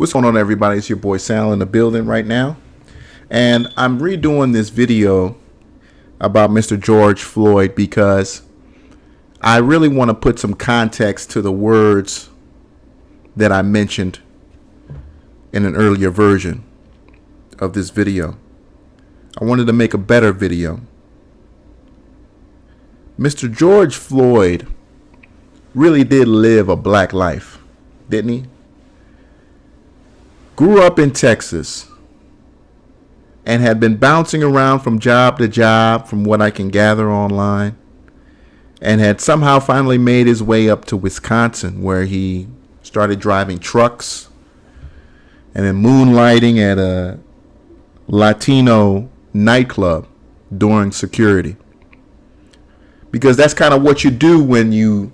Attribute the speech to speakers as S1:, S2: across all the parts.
S1: What's going on, everybody? It's your boy Sal in the building right now. And I'm redoing this video about Mr. George Floyd because I really want to put some context to the words that I mentioned in an earlier version of this video. I wanted to make a better video. Mr. George Floyd really did live a black life, didn't he? Grew up in Texas and had been bouncing around from job to job, from what I can gather online, and had somehow finally made his way up to Wisconsin, where he started driving trucks and then moonlighting at a Latino nightclub during security. Because that's kind of what you do when you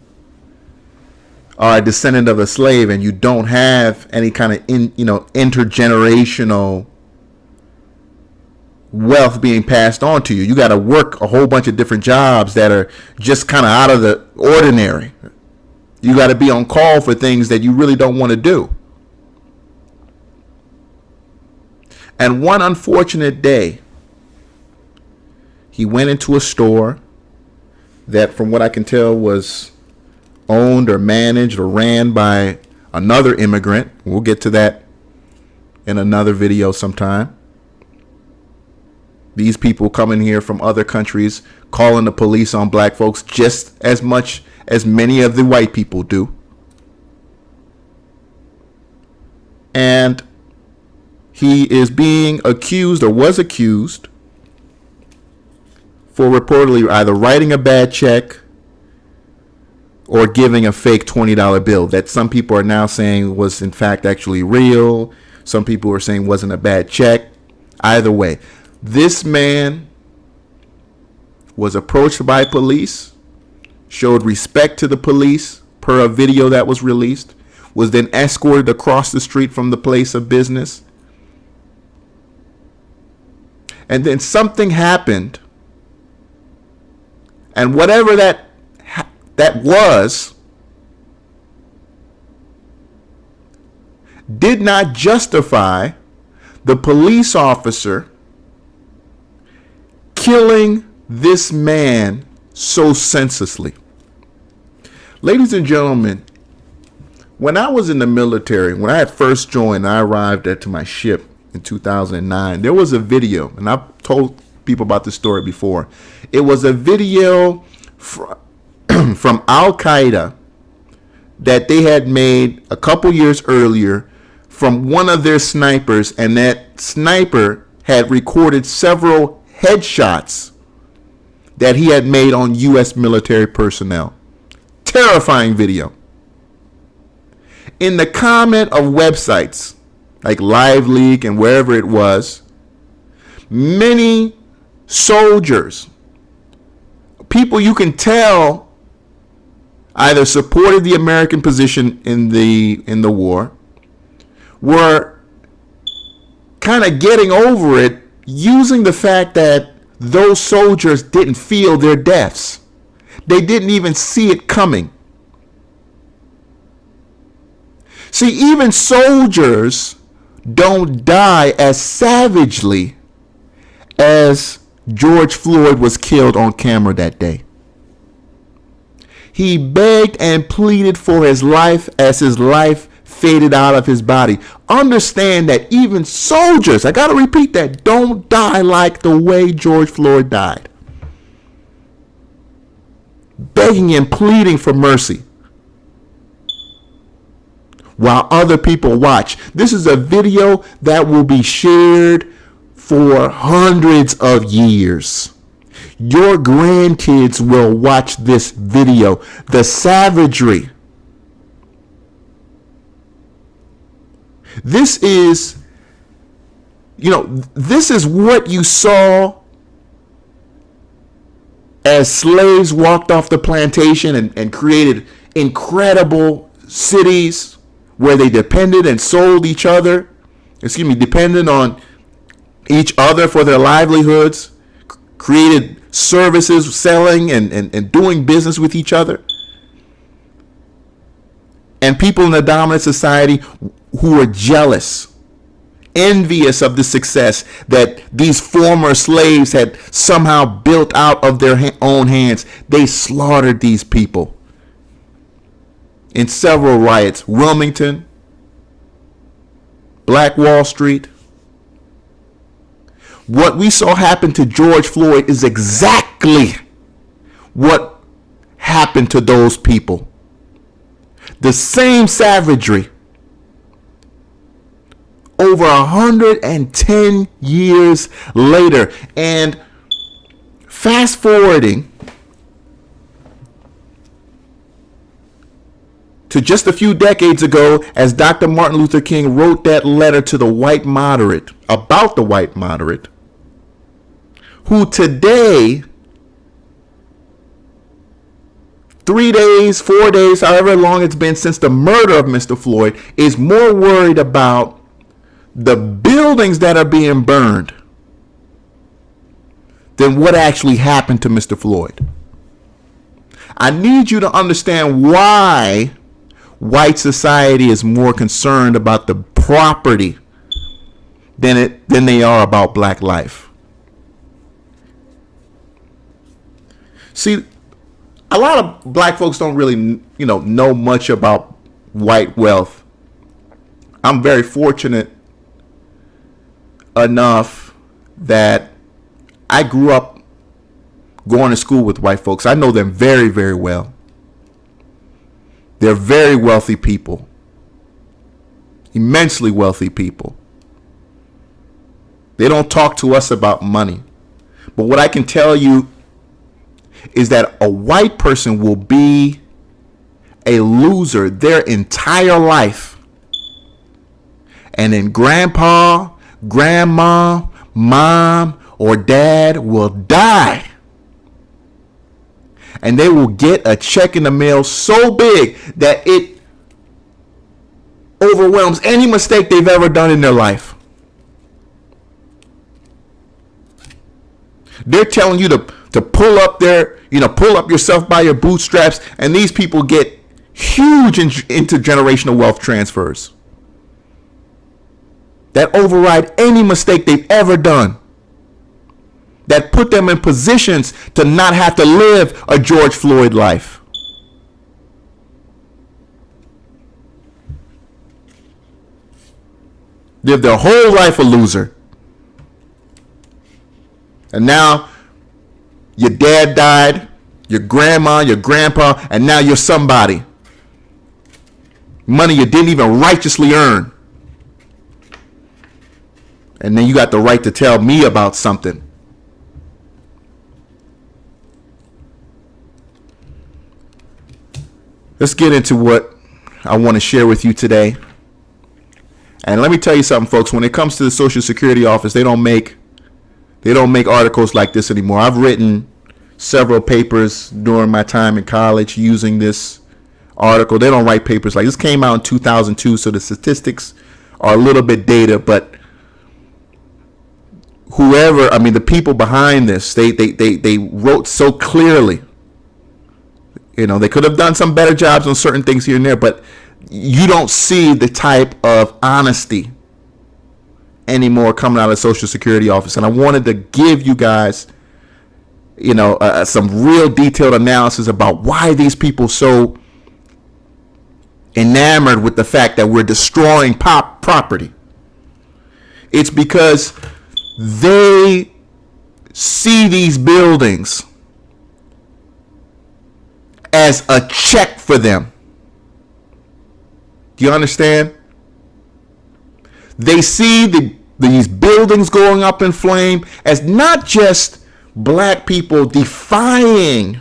S1: are a descendant of a slave and you don't have any kind of intergenerational wealth being passed on to you. You got to work a whole bunch of different jobs that are just kind of out of the ordinary. You got to be on call for things that you really don't want to do. And one unfortunate day, he went into a store that, from what I can tell, was owned or managed or ran by another immigrant. We'll get to that in another video sometime. These people coming here from other countries, calling the police on black folks just as much as many of the white people do. And he is being accused, or was accused, for reportedly either writing a bad check or giving a fake $20 bill that some people are now saying was in fact actually real. Some people are saying wasn't a bad check. Either way, this man was approached by police, showed respect to the police per a video that was released, was then escorted across the street from the place of business. And then something happened, and whatever that was did not justify the police officer killing this man so senselessly. Ladies and gentlemen, when I was in the military, when I had first joined, I arrived at my ship in 2009. There was a video, and I've told people about this story before. It was a video from Al-Qaeda that they had made a couple years earlier from one of their snipers, and that sniper had recorded several headshots that he had made on U.S. military personnel. Terrifying video. In the comment of websites like LiveLeak and wherever it was, many soldiers, people you can tell either supported the American position in the war, were kind of getting over it, using the fact that those soldiers didn't feel their deaths. They didn't even see it coming. See, even soldiers don't die as savagely as George Floyd was killed on camera that day. He begged and pleaded for his life as his life faded out of his body. Understand that even soldiers, I gotta repeat that, don't die like the way George Floyd died. Begging and pleading for mercy while other people watch. This is a video that will be shared for hundreds of years. Your grandkids will watch this video. The savagery. This is what you saw as slaves walked off the plantation and created incredible cities where they depended and sold each other. Depended on each other for their livelihoods, created services, selling and doing business with each other. And people in the dominant society who are jealous, envious of the success that these former slaves had somehow built out of their own hands. They slaughtered these people in several riots. Wilmington, Black Wall Street. What we saw happen to George Floyd is exactly what happened to those people. The same savagery. Over 110 years later. And fast forwarding to just a few decades ago, as Dr. Martin Luther King wrote that letter to the white moderate, about the white moderate, who today, 3 days, 4 days, however long it's been since the murder of Mr. Floyd, is more worried about the buildings that are being burned than what actually happened to Mr. Floyd. I need you to understand why white society is more concerned about the property than they are about black life. See, a lot of black folks don't really, know much about white wealth. I'm very fortunate enough that I grew up going to school with white folks. I know them very, very well. They're very wealthy people, immensely wealthy people. They don't talk to us about money. But what I can tell you is that a white person will be a loser their entire life. And then grandpa, grandma, mom, or dad will die. And they will get a check in the mail so big that it overwhelms any mistake they've ever done in their life. They're telling you to pull up pull up yourself by your bootstraps, and these people get huge intergenerational wealth transfers that override any mistake they've ever done, that put them in positions to not have to live a George Floyd life. Live their whole life a loser. And now your dad died, your grandma, your grandpa, and now you're somebody. Money you didn't even righteously earn. And then you got the right to tell me about something. Let's get into what I want to share with you today. And let me tell you something, folks. When it comes to the Social Security office, they don't make articles like this anymore. I've written several papers during my time in college using this article. They don't write papers like this. Came out in 2002, so the statistics are a little bit dated, but the people behind this, they wrote so clearly. They could have done some better jobs on certain things here and there, but you don't see the type of honesty anymore coming out of the Social Security office. And I wanted to give you guys, some real detailed analysis about why these people so enamored with the fact that we're destroying property. It's because they see these buildings as a check for them. Do you understand? They see these buildings going up in flame as not just black people defying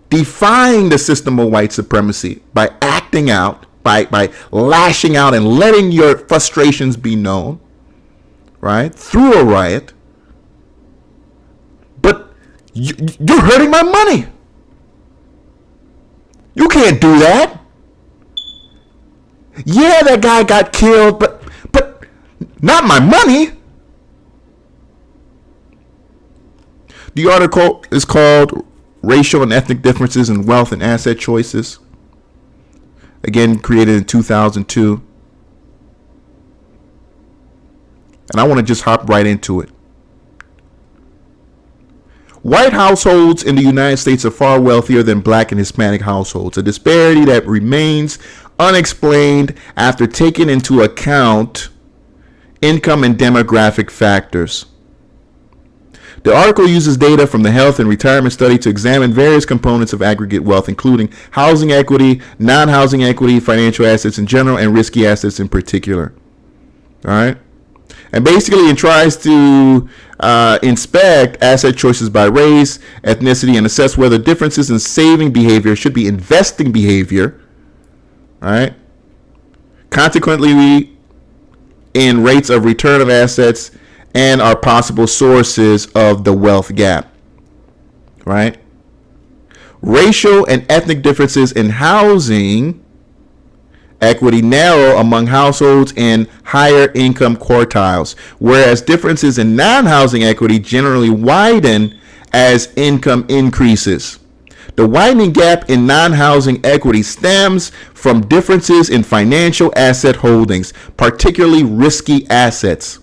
S1: the system of white supremacy by acting out, by lashing out and letting your frustrations be known, right, through a riot. But you're hurting my money. You can't do that. Yeah, that guy got killed, but not my money. The article is called Racial and Ethnic Differences in Wealth and Asset Choices. again created in 2002. And I want to just hop right into it. White households in the United States are far wealthier than black and Hispanic households, a disparity that remains unexplained after taking into account income and demographic factors. The article uses data from the Health and Retirement Study to examine various components of aggregate wealth, including housing equity, non-housing equity, financial assets in general, and risky assets in particular. All right? And basically it tries to inspect asset choices by race, ethnicity, and assess whether differences in saving behavior should be investing behavior. All right? Consequently, in rates of return of assets and are possible sources of the wealth gap. Right? Racial and ethnic differences in housing equity narrow among households in higher income quartiles, whereas differences in non-housing equity generally widen as income increases. The widening gap in non-housing equity stems from differences in financial asset holdings, particularly risky assets.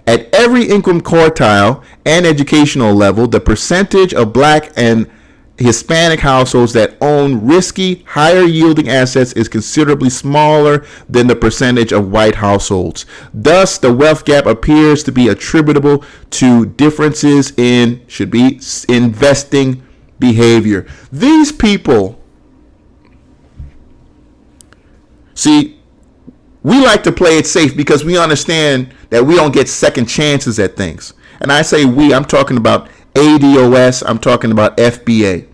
S1: At every income quartile and educational level, the percentage of black and Hispanic households that own risky, higher yielding assets is considerably smaller than the percentage of white households. Thus, the wealth gap appears to be attributable to differences in investing behavior. These people, see, we like to play it safe because we understand that we don't get second chances at things. And I say we, I'm talking about ADOS, I'm talking about FBA.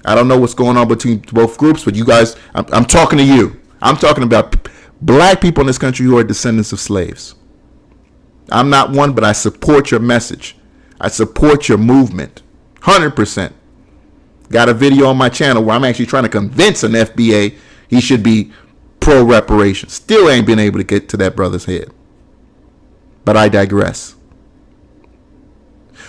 S1: I don't know what's going on between both groups, but you guys, I'm talking to you. I'm talking about black people in this country who are descendants of slaves. I'm not one, but I support your message. I support your movement. 100%. Got a video on my channel where I'm actually trying to convince an FBA he should be pro reparations. Still ain't been able to get to that brother's head. But I digress.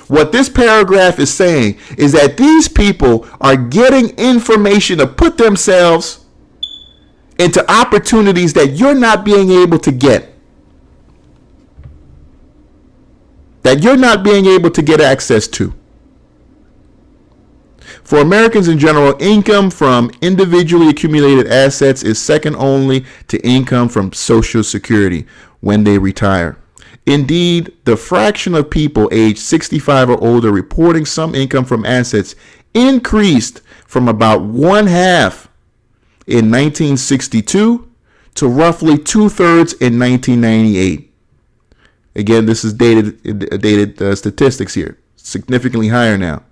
S1: What this paragraph is saying is that these people are getting information to put themselves into opportunities that you're not being able to get. That you're not being able to get access to. For Americans in general, income from individually accumulated assets is second only to income from Social Security when they retire. Indeed, the fraction of people aged 65 or older reporting some income from assets increased from about 1/2 in 1962 to roughly 2/3 in 1998. Again, this is dated statistics here, significantly higher now.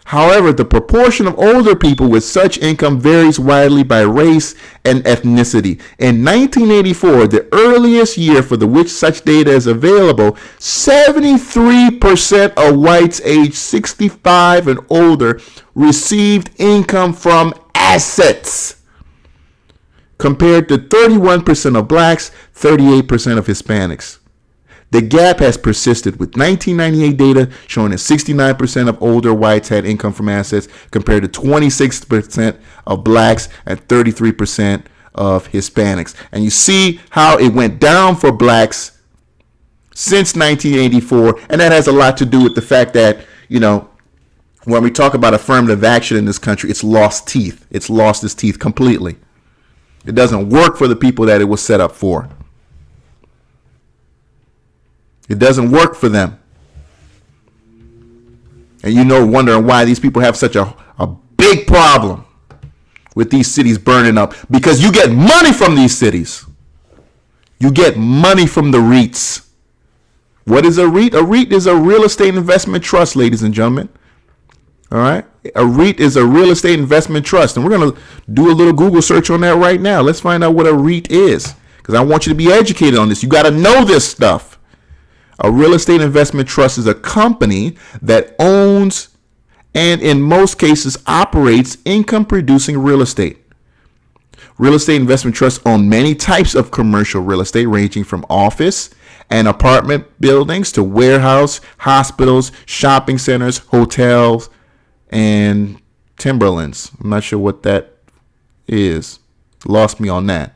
S1: However, the proportion of older people with such income varies widely by race and ethnicity. In 1984, the earliest year for which such data is available, 73% of whites aged 65 and older received income from assets, compared to 31% of blacks, 38% of Hispanics. The gap has persisted, with 1998 data showing that 69% of older whites had income from assets compared to 26% of blacks and 33% of Hispanics. And you see how it went down for blacks since 1984. And that has a lot to do with the fact that, you know, when we talk about affirmative action in this country, it's lost teeth. It's lost its teeth completely. It doesn't work for the people that it was set up for. It doesn't work for them. And you know, wondering why these people have such a big problem with these cities burning up. Because you get money from these cities. You get money from the REITs. What is a REIT? A REIT is a real estate investment trust, ladies and gentlemen. All right? A REIT is a real estate investment trust. And we're going to do a little Google search on that right now. Let's find out what a REIT is. Because I want you to be educated on this. You got to know this stuff. A real estate investment trust is a company that owns and in most cases operates income-producing real estate. Real estate investment trusts own many types of commercial real estate, ranging from office and apartment buildings to warehouse, hospitals, shopping centers, hotels, and timberlands. I'm not sure what that is. Lost me on that.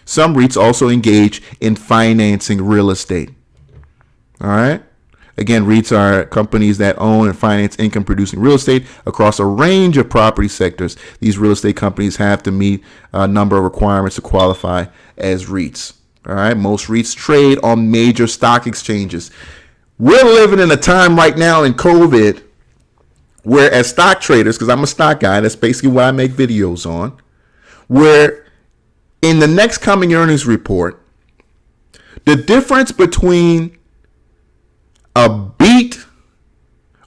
S1: Some REITs also engage in financing real estate. All right. Again, REITs are companies that own and finance income producing real estate across a range of property sectors. These real estate companies have to meet a number of requirements to qualify as REITs. All right. Most REITs trade on major stock exchanges. We're living in a time right now in COVID where, as stock traders, because I'm a stock guy, that's basically what I make videos on, where in the next coming earnings report, the difference between a beat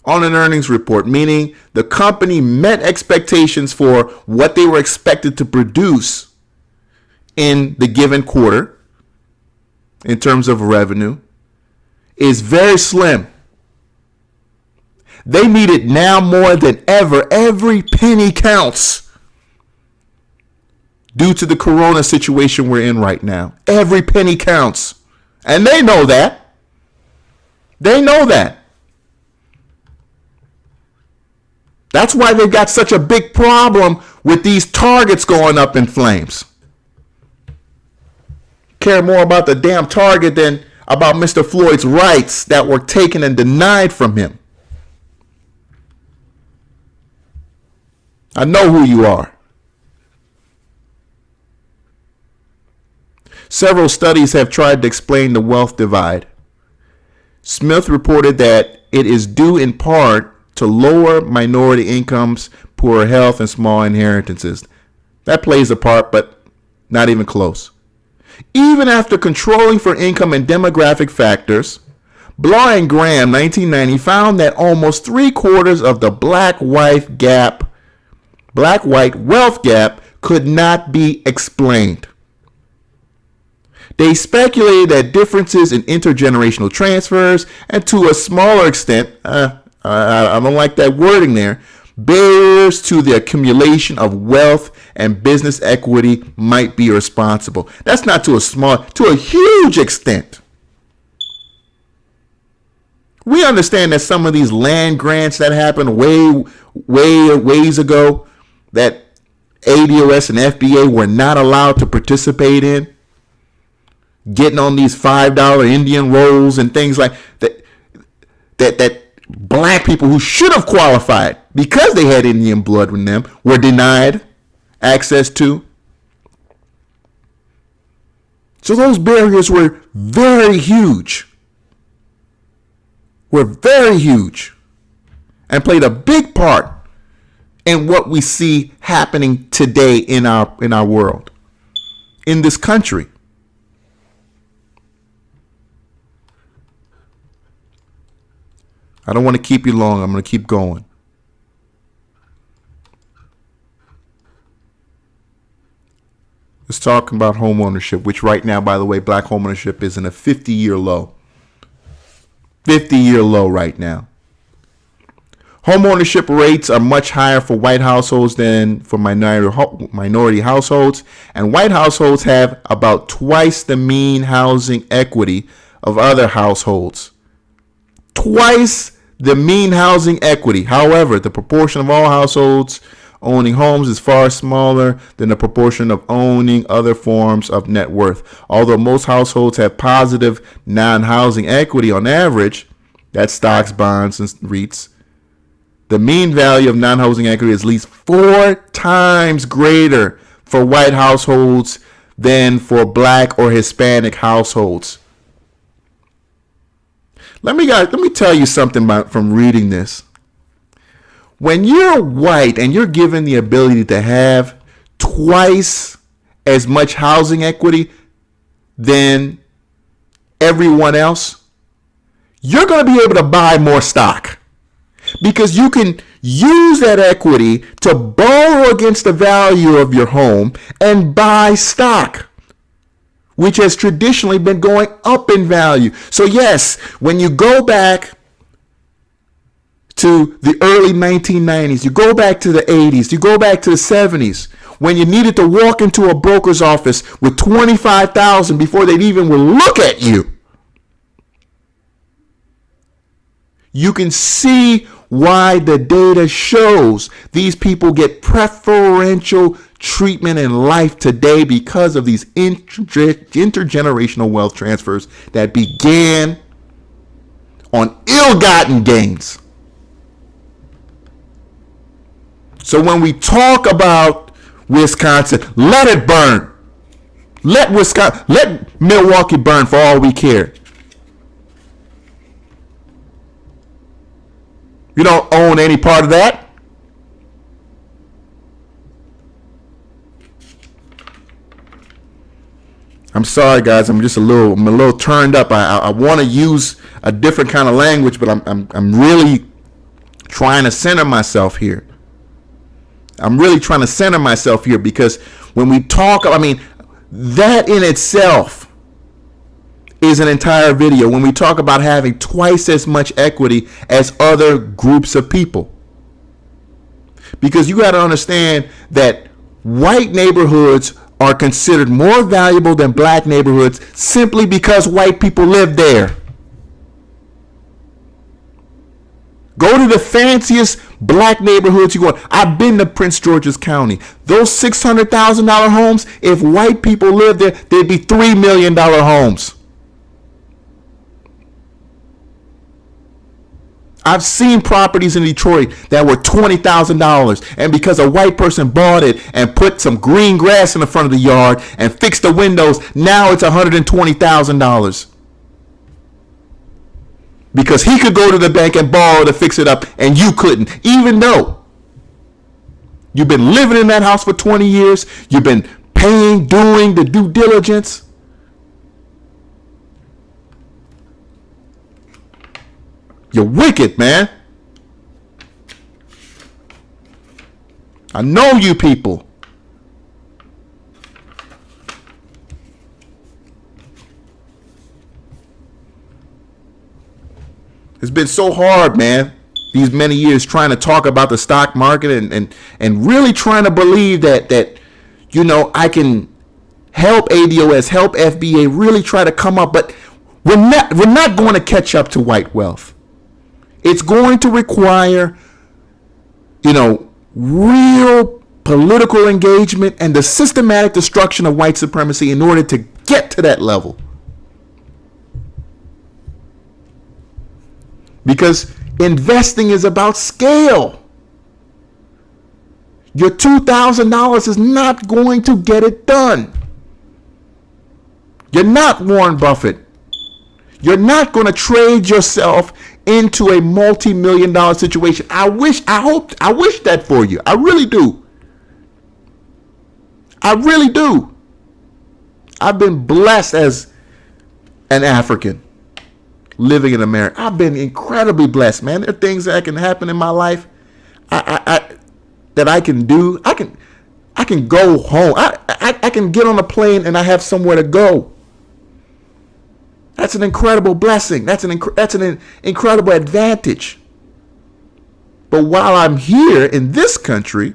S1: on an earnings report, meaning the company met expectations for what they were expected to produce in the given quarter in terms of revenue, is very slim. They need it now more than ever. Every penny counts due to the corona situation we're in right now. Every penny counts. And they know that. They know that. That's why they've got such a big problem with these targets going up in flames. Care more about the damn target than about Mr. Floyd's rights that were taken and denied from him. I know who you are. Several studies have tried to explain the wealth divide. Smith reported that it is due in part to lower minority incomes, poor health, and small inheritances. That plays a part, but not even close. Even after controlling for income and demographic factors, Blah and Graham, 1990, found that almost 3/4 of the black-white wealth gap could not be explained. They speculated that differences in intergenerational transfers and, to a smaller extent, I don't like that wording there, barriers to the accumulation of wealth and business equity might be responsible. That's not to a huge extent. We understand that some of these land grants that happened ways ago that ADOS and FBA were not allowed to participate in, getting on these $5 Indian rolls and things like that black people who should have qualified because they had Indian blood in them were denied access to. So those barriers were very huge. And played a big part in what we see happening today in our world, in this country. I don't want to keep you long. I'm going to keep going. Let's talk about home ownership, which right now, by the way, black home ownership is in a 50-year low. 50-year low right now. Home ownership rates are much higher for white households than for minority households, and white households have about twice the mean housing equity of other households. Twice the mean housing equity. However, the proportion of all households owning homes is far smaller than the proportion of owning other forms of net worth. Although most households have positive non-housing equity on average, that's stocks, bonds, and REITs, the mean value of non-housing equity is at least 4 times greater for white households than for black or Hispanic households. Let me tell you something from reading this. When you're white and you're given the ability to have twice as much housing equity than everyone else, you're going to be able to buy more stock because you can use that equity to borrow against the value of your home and buy stock, which has traditionally been going up in value. So yes, when you go back to the early 1990s, you go back to the 80s, you go back to the 70s, when you needed to walk into a broker's office with $25,000 before they'd even will look at you, you can see why the data shows these people get preferential treatment in life today because of these intergenerational wealth transfers that began on ill-gotten gains. So when we talk about Wisconsin, let it burn. Let Milwaukee burn for all we care. You don't own any part of that. I'm sorry, guys. I'm a little turned up. I want to use a different kind of language, but I'm really trying to center myself here. Because when we talk, that in itself is an entire video. When we talk about having twice as much equity as other groups of people, because you got to understand that white neighborhoods are considered more valuable than black neighborhoods simply because white people live there. Go to the fanciest black neighborhoods you go. I've been to Prince George's County. Those $600,000 homes, if white people lived there, they'd be $3 million homes. I've seen properties in Detroit that were $20,000, and because a white person bought it and put some green grass in the front of the yard and fixed the windows, now it's $120,000. Because he could go to the bank and borrow to fix it up, and you couldn't, even though you've been living in that house for 20 years, you've been paying, doing the due diligence. You're wicked, man. I know you people. It's been so hard, man, these many years trying to talk about the stock market and really trying to believe that I can help ADOS, help FBA, really try to come up, but we're not going to catch up to white wealth. It's going to require, real political engagement and the systematic destruction of white supremacy in order to get to that level. Because investing is about scale. Your $2,000 is not going to get it done. You're not Warren Buffett. You're not going to trade yourself into a multi-million-dollar situation. I wish that for you. I really do. I've been blessed as an African living in America. I've been incredibly blessed, man. There are things that can happen in my life that I can do. I can go home. I can get on a plane and I have somewhere to go. That's an incredible blessing. That's an incredible advantage. But while I'm here in this country,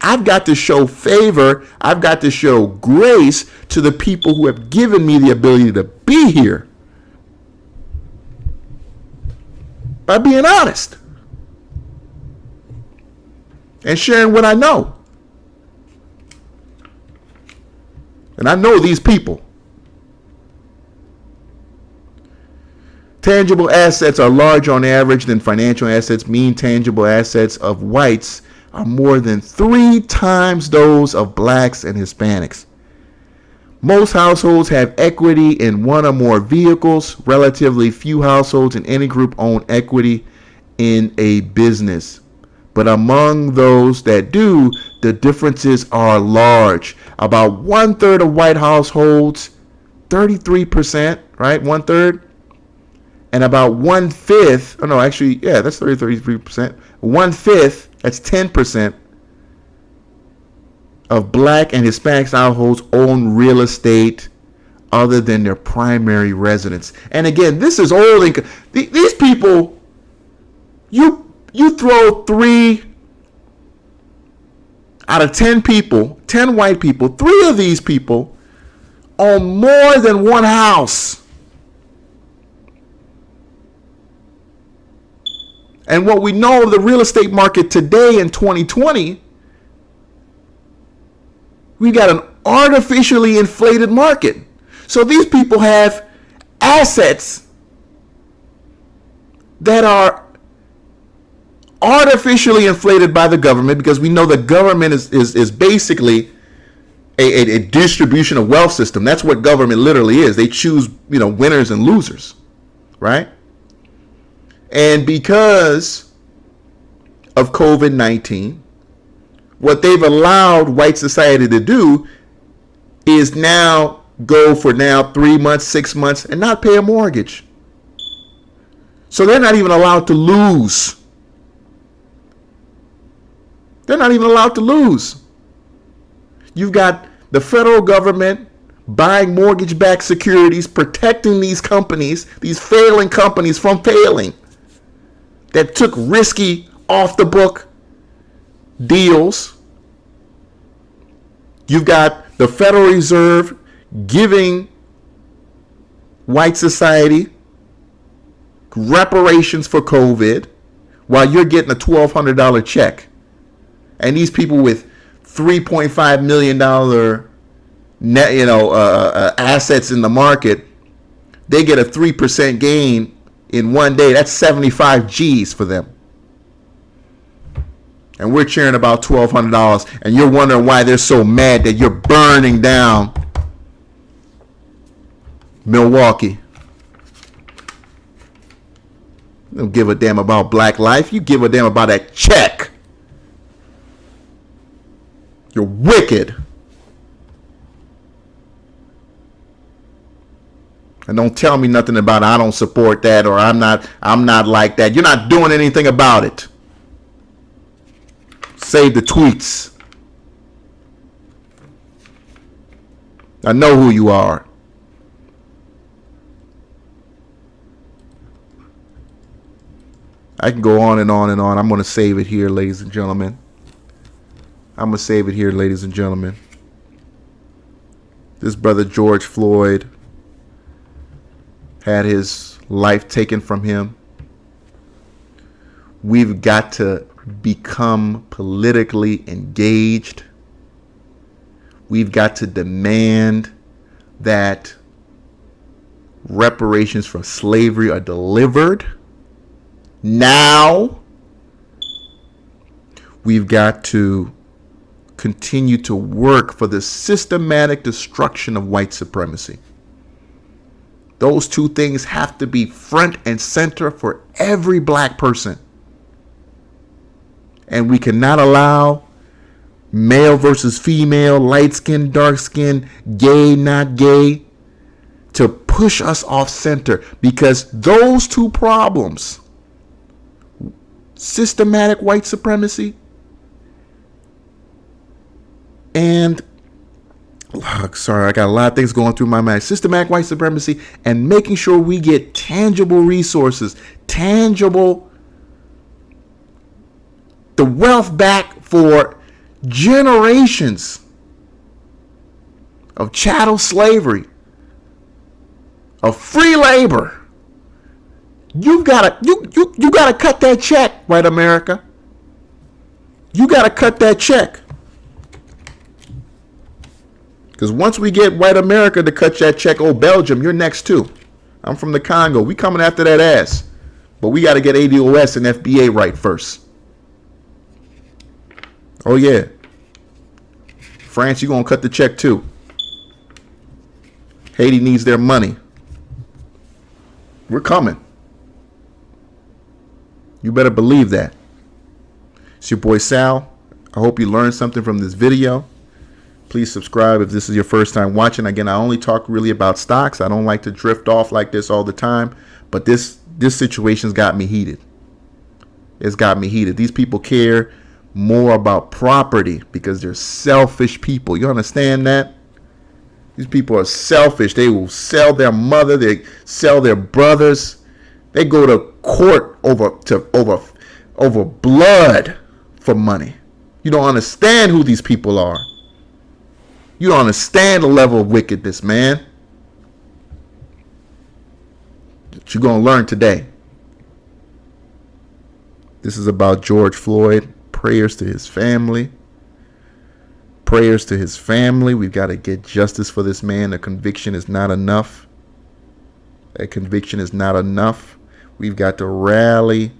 S1: I've got to show favor. I've got to show grace to the people who have given me the ability to be here. By being honest and sharing what I know. And I know these people. Tangible assets are larger on average than financial assets. Mean tangible assets of whites are more than 3 times those of blacks and Hispanics. Most households have equity in one or more vehicles. Relatively few households in any group own equity in a business. But among those that do, the differences are large. About 1/3 of white households, 33%, right? 1/3. And about 1/5, that's 33%. 1/5, that's 10%. Of black and Hispanic households own real estate other than their primary residence. And again, this is old income. These people, you throw 3 out of 10 people, 10 white people, 3 of these people own more than one house. And what we know of the real estate market today in 2020 We got an artificially inflated market. So these people have assets that are artificially inflated by the government, because we know the government is basically a distribution of wealth system. That's what government literally is. They choose, winners and losers, right? And because of COVID-19, what they've allowed white society to do is now go for 3 months, 6 months, and not pay a mortgage. So they're not even allowed to lose. They're not even allowed to lose. You've got the federal government buying mortgage-backed securities, protecting these companies, these failing companies from failing, that took risky, off-the-book deals. You've got the Federal Reserve giving white society reparations for COVID while you're getting a $1,200 check. And these people with $3.5 million net, assets in the market, they get a 3% gain in one day. That's 75 G's for them. And we're cheering about $1,200, and you're wondering why they're so mad that you're burning down Milwaukee. You don't give a damn about black life. You give a damn about that check. You're wicked. And don't tell me nothing about I don't support that, or I'm not like that. You're not doing anything about it. Save the tweets. I know who you are. I can go on and on and on. I'm going to save it here, ladies and gentlemen. This brother George Floyd had his life taken from him. We've got to become politically engaged. We've got to demand that reparations for slavery are delivered now. We've got to continue to work for the systematic destruction of white supremacy. Those two things have to be front and center for every black person. And we cannot allow male versus female, light skin, dark skin, gay, not gay, to push us off center, because those two problems, systematic white supremacy and I got a lot of things going through my mind. Systematic white supremacy and making sure we get tangible resources, the wealth back for generations of chattel slavery, of free labor. You gotta cut that check, white America. You gotta cut that check. Because once we get white America to cut that check, Belgium, you're next too. I'm from the Congo. We coming after that ass. But we got to get ADOS and FBA right first. Oh, yeah. France, you going to cut the check too. Haiti needs their money. We're coming. You better believe that. It's your boy Sal. I hope you learned something from this video. Please subscribe if this is your first time watching. Again, I only talk really about stocks. I don't like to drift off like this all the time. But this situation's got me heated. It's got me heated. These people care more about property because they're selfish people. You understand that? These people are selfish. They will sell their mother. They sell their brothers. They go to court over blood for money. You don't understand who these people are. You don't understand the level of wickedness, man. That you're going to learn today. This is about George Floyd. Prayers to his family. Prayers to his family. We've got to get justice for this man. A conviction is not enough. A conviction is not enough. We've got to rally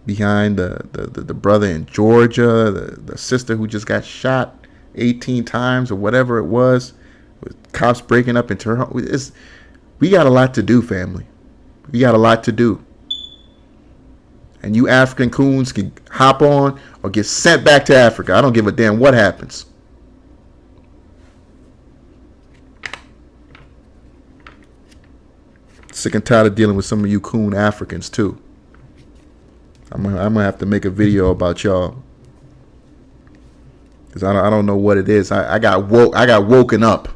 S1: behind the brother in Georgia, the sister who just got shot 18 times or whatever it was, with cops breaking up into her home. We got a lot to do, family. We got a lot to do. And you African coons can hop on or get sent back to Africa. I don't give a damn what happens. Sick and tired of dealing with some of you coon Africans too. I'm gonna have to make a video about y'all, because I don't know what it is. I got woken up,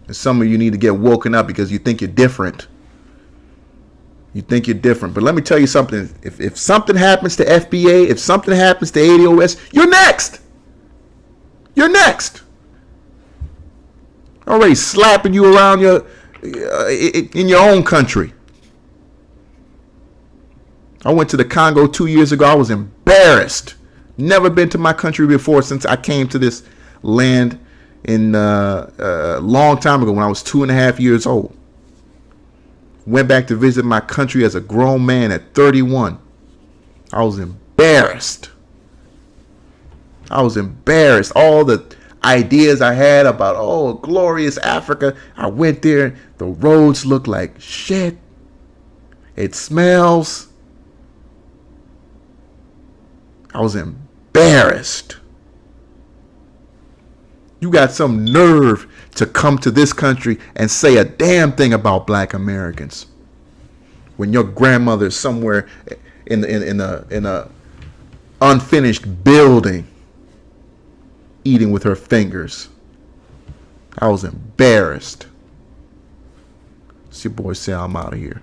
S1: and some of you need to get woken up because you think you're different. You think you're different. But let me tell you something. If something happens to FBA, if something happens to ADOS, you're next. You're next. Already slapping you around in your own country. I went to the Congo 2 years ago. I was embarrassed. Never been to my country before since I came to this land in a long time ago when I was 2.5 years old. Went back to visit my country as a grown man at 31. I was embarrassed. I was embarrassed. All the ideas I had about, oh, glorious Africa. I went there. The roads look like shit. It smells. I was embarrassed. You got some nerve to come to this country and say a damn thing about black Americans when your grandmother is somewhere in a unfinished building eating with her fingers. I was embarrassed. It's your boy Sal. I'm out of here.